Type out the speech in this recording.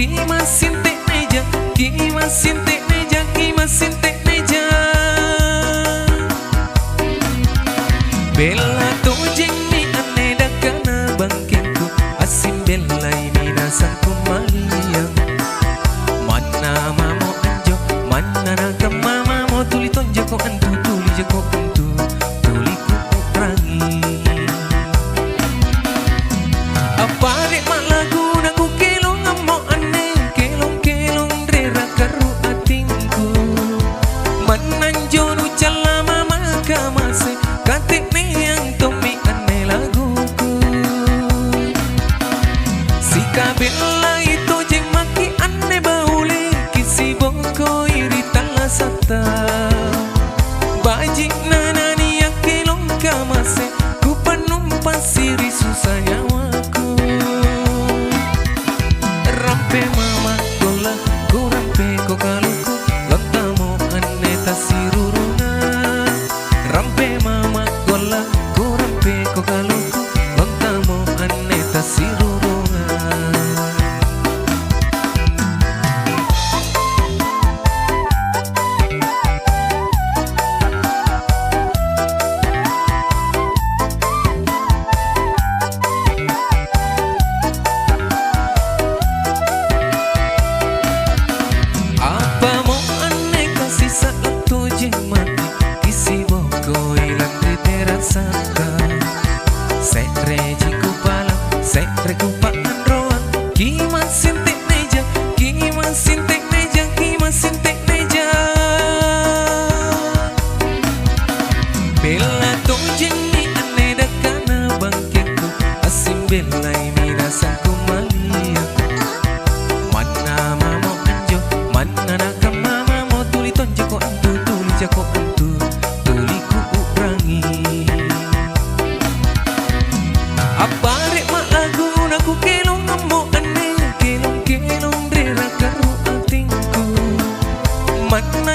Kimasin tek meja, kimasin tek meja, kimasin tek meja. Bella tojeng ni ane dakana bangkengku, asim bella ini nasanku maliang. Mana mamo anjo, mana nakam mama mo tuli tonje ko antu, tuli je ko antu, tuli ku urangi. Apa dek mak lagu naku kelong amo ane, kelong kelong rera karu atingku. Mananjo nu cala mama kamase, katik ne yang tomi ane laguku. Si kabela itu jeng maki ane baule, kisi bongko iri tala sata. Bajik nanani yang kelong kamase, ku penumpas siri susah nyawaku. Rampe mama gola, ku rampe ko kaluku, lontamo ane tasiruruna. Rampe mama gola, ku rampe ko kaluku, lontamo ane tasiruruna. Apa mau ane kasih saat tojeng mati, kisi boko ilang di terasaka. Sekre jiku palang, sekre kupaan roang, kimasin tek meja, kimasin tek meja, kimasin tek meja. Bella tojeng ni ane dakana bangkengku, asim bella ini rasaku malia. Mana mamo anjo, mana nakam mama mo tuli tonje ko antu, tuli jako antu, tuli ku urangi. Apa rek mak lagu naku kelong amo ane, kelong kelong rera karu atingku. Mana